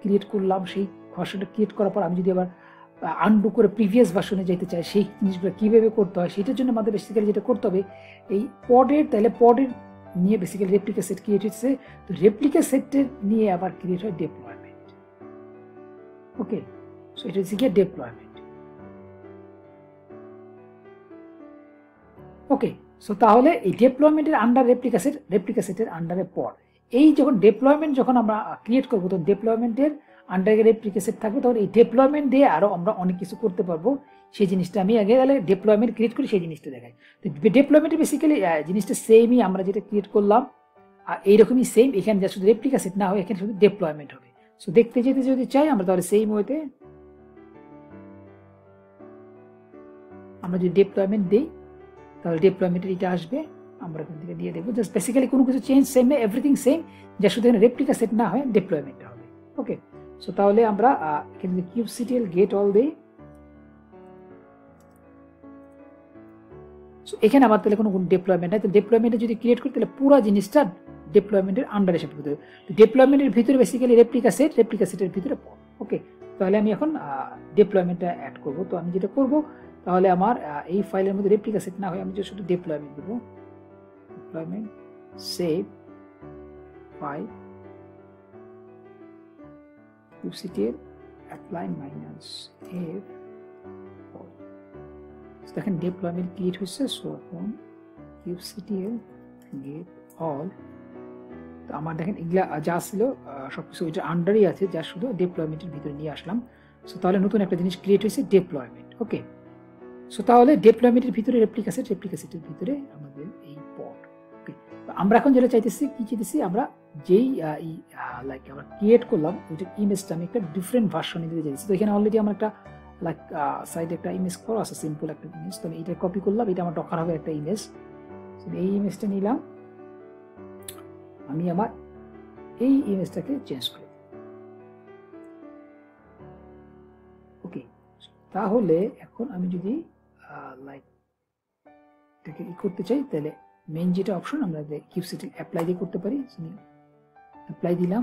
ক্রিয়েট করলাম, সেই ভার্সনটা ক্রিয়েট করার পর আমি যদি আবার আনডু করে প্রিভিয়াস ভার্সনে যেতে চাই, সেই জিনিসগুলো কীভাবে করতে হয় সেটার জন্য আমাদের বেসিক্যালি যেটা করতে হবে, এই তাহলে পডের নিয়ে বেসিক্যালি রেপ্লিকা সেট ক্রিয়েট হচ্ছে। তো রেপ্লিকা সেটের নিয়ে আবার ক্রিয়েট হয় ডেপ্লয়মেন্ট। ওকে, সো এটা হচ্ছে গিয়ে ডেপ্লয়মেন্ট। ওকে, সো তাহলে এই ডেপ্লয়মেন্টের আন্ডার রেপ্লিকা সেটের আন্ডারে পড, এই যখন ডেপ্লয়মেন্ট যখন আমরা ক্রিয়েট করবো, তখন ডেপ্লয়মেন্টের আন্ডারে রেপ্লিকা সেট থাকবে, তখন এই ডেপ্লয়মেন্ট দিয়ে আরো আমরা অনেক কিছু করতে পারবো। সেই জিনিসটা আমি আগে তাহলে ডেপ্লয়মেন্ট ক্রিয়েট করি, সেই জিনিসটা দেখাই। তো ডেপ্লয়মেন্টে বেসিক্যালি জিনিসটা সেমই, আমরা যেটা ক্রিয়েট করলাম এইরকমই সেম, এখানে যা শুধু রেপ্লিকা সেট না হয়, এখানে শুধু ডেপ্লয়মেন্ট হবে। সো দেখতে যেতে যদি চাই আমরা, তাহলে সেম ওয়েতে আমরা যদি ডেপ্লয়মেন্ট দিই, তাহলে ডেপ্লয়মেন্টের এটা আসবে, আমরা এখান থেকে দিয়ে দেবো। জাস্ট বেসিক্যালি কোনো কিছু চেঞ্জ সেম না, এভরিথিং সেম, যা শুধু এখানে রেপ্লিকা সেট না হয় ডেপ্লয়মেন্টটা হবে। ওকে, সো তাহলে আমরা এখানে kubectl get all দিই। সো এখানে আমার তাহলে কোনো ডেপ্লয়মেন্ট নাই, তো ডেপ্লয়মেন্টে যদি ক্রিয়েট করি তাহলে পুরো জিনিসটা ডেপ্লয়মেন্টের আন্ডারে এসে পড়তে হবে। তো ডেপ্লয়মেন্টের ভিতরে বেসিক্যালি রেপ্লিকা সেটের ভিতরে পড়। ওকে, তাহলে আমি এখন ডেপ্লয়মেন্টটা অ্যাড করব। তো আমি যেটা করব, তাহলে আমার এই ফাইলের মধ্যে রেপ্লিকা সেট না হয়, আমি শুধু ডেপ্লয়মেন্ট দেবো, deployment save file kubectl apply -f। দেখেন ডেপ্লয়মেন্ট ক্রিয়েট হচ্ছে। সো এখন kubectl get all, তো আমার দেখেন এগুলা যা ছিল সবকিছু ওইটা আন্ডারই আছে, যা শুধু ডেপ্লয়মেন্টের ভিতরে নিয়ে আসলাম। সো তাহলে নতুন একটা জিনিস ক্রিয়েট হয়েছে, ডেপ্লয়মেন্ট। ওকে, সো তাহলে ডেপ্লয়মেন্টের ভিতরে রেপ্লিকা সেটের ভিতরে আমাদের এই পড। ওকে, আমরা এখন যেটা চাইতেছি আমরা যেই লাইক আমরা ক্রিয়েট করলাম ওইটা ইমেজটা আমি একটা ডিফারেন্ট ভার্সনে দিতে চাইছি। তো এখানে অলরেডি আমার একটা লাইক সাইডে একটা ইমেজ করা আছে, সিম্পল একটা ইমেজ। তো আমি এটা কপি করলাম, এটা আমার ডকার হবে একটা ইমেজ। এই ইমেজটা নিলাম, আমি আমার এই ইমেজটাকে চেঞ্জ করে দিই। ওকে, তাহলে এখন আমি যদি লাইক এটাকে করতে চাই, তাহলে মেইন যেটা অপশন আমরা kubectl অ্যাপ্লাই দিয়ে করতে পারি। অ্যাপ্লাই দিলাম,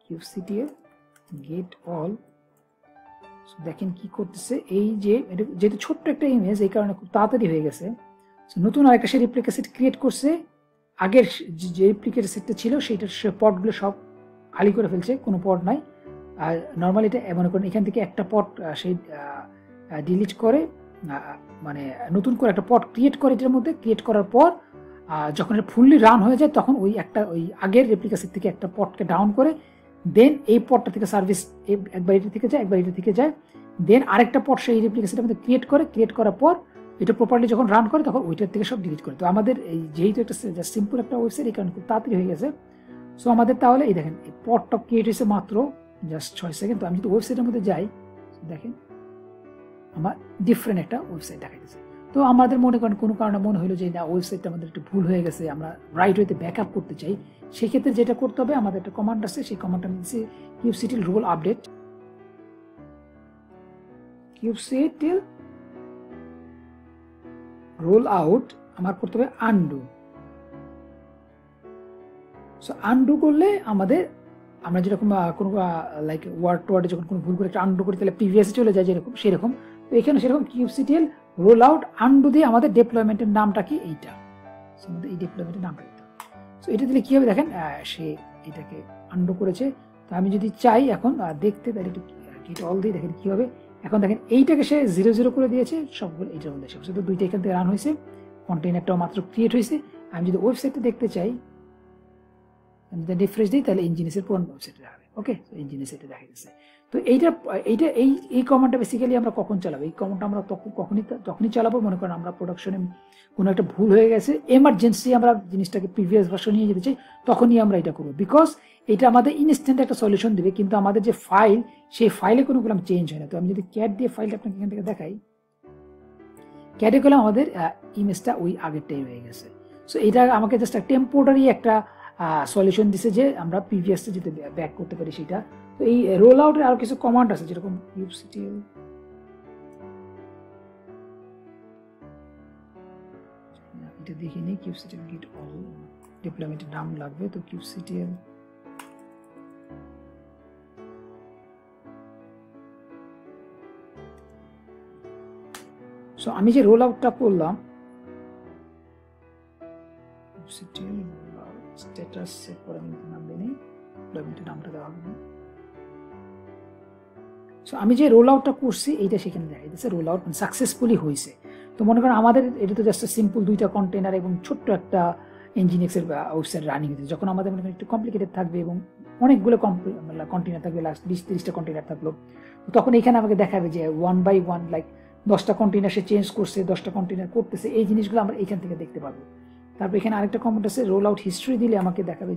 kubectl get all। দেখেন কি করতেছে, এই যে যেহেতু ছোট্ট একটা ইমেজ, এই কারণে খুব তাড়াতাড়ি হয়ে গেছে। নতুন আরেকটা সে রেপ্লিকা সেট ক্রিয়েট করছে, আগের যে রেপ্লিকা সেটটা ছিল সেইটার সে পডগুলো সব খালি করে ফেলছে, কোনো পড নাই। আর নর্মালি এটা মনে করেন এখান থেকে একটা পড সেই ডিলিট করে, মানে নতুন করে একটা পড ক্রিয়েট করে, এটার মধ্যে ক্রিয়েট করার পর যখন এটা ফুললি রান হয়ে যায়, তখন ওই আগের রেপ্লিকা সেট থেকে একটা পডকে ডাউন করে, দেন এই পডটা থেকে সার্ভিস একবার এটা থেকে যায়, একবার এটা থেকে যায়, দেন আরেকটা পড সেই রেপ্লিকা সেটের মধ্যে ক্রিয়েট করার পর এটা প্রপারলি যখন রান করে, তখন ওইটার থেকে সব ডিলিট করে। তো আমাদের এই যেহেতু একটা সিম্পল একটা ওয়েবসাইট, এই কারণে খুব তাড়াতাড়ি হয়ে গেছে। সো আমাদের তাহলে এই দেখেন এই পডটা ক্রিয়েট হয়েছে মাত্র জাস্ট 6 সেকেন্ড। তো আমি যদি ওয়েবসাইটের মধ্যে যাই, দেখেন আমার ডিফারেন্ট একটা ওয়েবসাইট দেখাইতেছে। তো আমাদের মনে করেন কোনো কারণে মনে হলো যে না, ওয়েবসাইটটা আমাদের একটু ভুল হয়ে গেছে, আমরা রাইট ওয়েতে ব্যাকআপ করতে চাই, সেক্ষেত্রে যেটা করতে হবে, আমাদের একটা কমান্ড আছে, সেই কমান্ডটা নিচ্ছে kubectl role update। kubectl roll out আমার করতে হবে আনডু। সো আনডু করলে আমাদের আমরা যেরকম কোনো লাইক ওয়ার্ডে যখন কোনো ভুল করে একটা আনডু করি তাহলে প্রিভিয়াসে চলে যায় যেরকম সেরকম। তো এখানে সেরকম কিউবসিটিএল রোল আউট আনডু দিয়ে আমাদের ডেপ্লয়মেন্টের নামটা কি এইটা, আমাদের এই ডেপ্লয়মেন্টের নামটা দিতে হবে। সো এটা দিলে কি হবে দেখেন সে এটাকে আনডু করেছে। তো আমি যদি চাই এখন দেখতে তাহলে একটু গেট অল দিয়ে দেখেন কি হবে। এখন দেখেন এইটাকে সে 0 করে দিয়েছে সবগুলো এইটার মধ্যে সব, তো দুইটা এখান থেকে রান হয়েছে, কন্টেইনারটাও মাত্র ক্রিয়েট হয়েছে। আমি যদি ওয়েবসাইটটা দেখতে চাই, আমি যদি রিফ্রেশ দিই তাহলে ইঞ্জিনিয়ার্সের পুরনো ওয়েবসাইটে দেখাবে। ওকে, ইঞ্জিনিয়ার্সে দেখা যাচ্ছে। তো এই কমান্ডটা বেসিক্যালি আমরা কখন চালাবো? এই কমান্ডটা আমরা তখনই চালাবো মনে করেন আমরা প্রোডাকশনে কোনো একটা ভুল হয়ে গেছে, এমার্জেন্সি আমরা জিনিসটাকে প্রিভিয়াস ভার্সন নিয়ে যেতে চাই, তখনই আমরা এটা করবো। বিকজ এটা আমাদের ইনস্ট্যান্ট একটা সলিউশন দেবে, কিন্তু আমাদের যে ফাইল সেই ফাইলে কোনো কলম চেঞ্জ হয় না। তো আমি যদি ক্যাট দিয়ে ফাইলটা আপনাকে এখান থেকে দেখাই, ক্যাটে করলে আমাদের ইমেজটা ওই আগেরটাই হয়ে গেছে। সো এটা আমাকে জাস্ট টেম্পোরারি একটা সলিউশন দিছে যে আমরা প্রিভিয়াসে যেতে ব্যাক করতে পারি সেটা। তো এই রোল আউটের আরো কিছু কমান্ড আছে যেরকম কিউবসিটিএল, এটা দেখে নিই কিউবসিটিএল গেট অল ডিপ্লয়মেন্টের নাম লাগবে। তো কিউবসিটিএল সো আমি যে রোল আউটটা করলাম কিউবসিটিএল স্ট্যাটাস সেট করে আমি নাম দিই, ডিপ্লয়মেন্টের নামটা দেওয়া হবে। সো আমি যে রোল আউটটা করছি এইটা সেখানে দেখা যাচ্ছে রোল আউট সাকসেসফুলি হয়েছে। তো মনে করেন আমাদের এটা তো জাস্ট সিম্পল দুইটা কন্টেনার এবং ছোট্ট একটা ইঞ্জিনিয়ার্সের ওয়েবসাইট রানিং হয়েছে। যখন আমাদের মনে করেন একটু কমপ্লিকেটেড থাকবে এবং অনেকগুলো কন্টেনার থাকবে, লাস্ট 20-30টা কন্টেনার থাকলো, তখন এখানে আমাকে দেখাবে যে 1 by 1 লাইক 10টা কন্টেনার সে চেঞ্জ করছে, 10টা কন্টেনার করতেছে, এই জিনিসগুলো আমরা এখান থেকে দেখতে পাবো। তারপর এখানে আরেকটা কমেন্ট আছে রোল আউট হিস্ট্রি দিলে আমাকে দেখাবে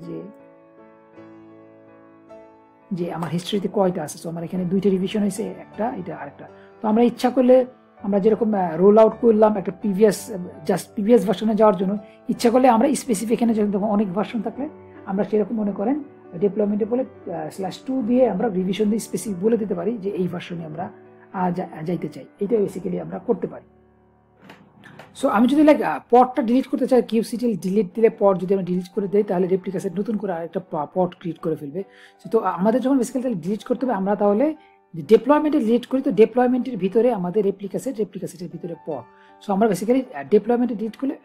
যে আমার হিস্ট্রিতে কয়টা আছে। তো আমার এখানে 2টা রিভিশন হয়েছে, একটা এটা আরেকটা। তো আমরা ইচ্ছা করলে আমরা যেরকম রোল আউট করলাম একটা প্রিভিয়াস ভার্সনে যাওয়ার জন্য, ইচ্ছা করলে আমরা স্পেসিফিক এখানে যখন অনেক ভার্সন থাকলে আমরা সেরকম মনে করেন ডেপ্লয়মেন্টে বলে /2 দিয়ে আমরা রিভিশন দিয়ে স্পেসিফিক বলে দিতে পারি যে এই ভার্সনে আমরা যাইতে চাই। এটা বেসিক্যালি আমরা করতে পারি। সো আমি যদি লাইক পডটা ডিলিট করতে চাই, কিউবসিটিএল ডিলিট দিলে পড যদি আমরা ডিলিট করে দিই তাহলে রেপ্লিকা সেট নতুন করে আরেকটা পড ক্রিয়েট করে ফেলবে। তো আমাদের যখন বেসিক্যালি তাহলে ডিলিট করতে হবে, আমরা তাহলে ডেপ্লয়মেন্টে ডিলিট করি, তো ডেপ্লয়মেন্টের ভিতরে আমাদের রেপ্লিকা সেটের ভিতরে পড। সো আমরা বেসিক্যালি ডেপ্লয়মেন্টে ডিলিট করলে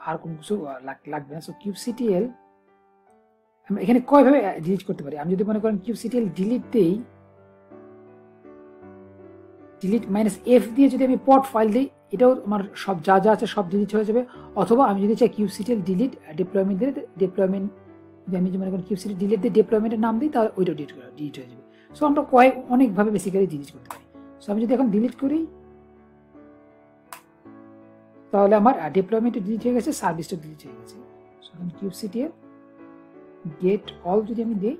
আর কোনো কিছু লাগবে না। সো কিউবসিটিএল আমরা এখানে কয়ভাবে ডিলিট করতে পারি? আমি যদি মনে করেন কিউবসিটিএল ডিলিট দেই, ডিলিট -f দিয়ে যদি আমি পড ফাইল দিই, এটাও আমার সব যা আছে সব ডিলিট হয়ে যাবে। অথবা আমি যদি চাই কিউবসিটিএল ডিলিট ডেপ্লয়মেন্ট দিয়ে ডেপ্লয়মেন্ট, আমি যদি মনে করি কিউবসিটিএল ডিলিট দিয়ে ডেপ্লয়মেন্টের নাম দিই তাহলে ওইটাও ডিলিট হয়ে যাবে। সো আমরা অনেকভাবে বেসিক্যালি ডিলিট করতে পারি। সো আমি যদি এখন ডিলিট করি তাহলে আমার ডেপ্লয়মেন্ট ডিলিট হয়ে গেছে, সার্ভিসটা ডিলিট হয়ে গেছে। সো এখন কিউবসিটিএল গেট অল যদি আমি দিই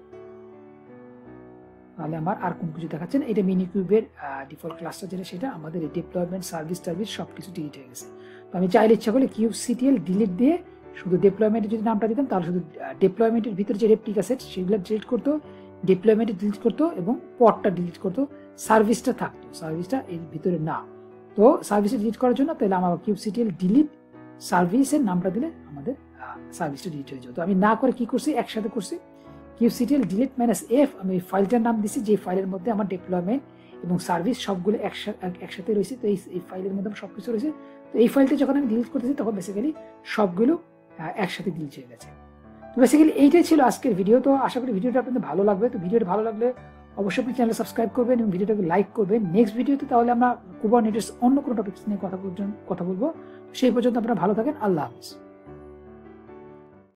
তাহলে আমার আর কোনো কিছু দেখাচ্ছে না। এটা মিনিকিউবের ডিফল্ট ক্লাসটা যেটা সেটা আমাদের ডেপ্লয়মেন্ট সার্ভিস সব কিছু ডিলিট হয়ে গেছে। তো আমি চাইলে ইচ্ছা করলে কিউবসিটিএল ডিলিট দিয়ে শুধু ডেপ্লয়মেন্টের যদি নামটা দিতাম তাহলে শুধু ডেপ্লয়মেন্টের ভিতরে যে রেপ্লিকা সেট সেগুলো ডিলিট করতো, ডেপ্লয়মেন্টে ডিলিট করতো এবং পডটা ডিলিট করতো, সার্ভিসটা থাকতো, সার্ভিসটা এর ভিতরে না। তো সার্ভিসটা ডিলিট করার জন্য তাহলে আমার কিউবসিটিএল ডিলিট সার্ভিসের নামটা দিলে আমাদের সার্ভিসটা ডিলিট হয়ে যেত। আমি না করে কি করছি, একসাথে করছি কিউবসিটিএল ডিলিট -f, আমি ফাইলটার নাম দিছি যে ফাইলের মধ্যে আমার ডেপ্লয়মেন্ট এবং সার্ভিস সবগুলো একসাথে রয়েছে। তো এই ফাইলের মধ্যে সব কিছু রয়েছে। তো এই ফাইলটা যখন আমি ডিলিট করতেছি তখন বেসিক্যালি সবগুলো একসাথে ডিলিট হয়ে গেছে। তো বেসিক্যালি এইটাই ছিল আজকের ভিডিও। তো আশা করি ভিডিওটা আপনাদের ভালো লাগবে। তো ভিডিওটা ভালো লাগলে অবশ্যই আপনি চ্যানেল সাবস্ক্রাইব করবেন এবং ভিডিওটাকে লাইক করবেন। নেক্সট ভিডিওতে তাহলে আমরা কুবারনেটিস অন্য কোনো টপিকস নিয়ে কথা বলবো। সেই পর্যন্ত আপনারা ভালো থাকেন। আল্লাহ হাফেজ।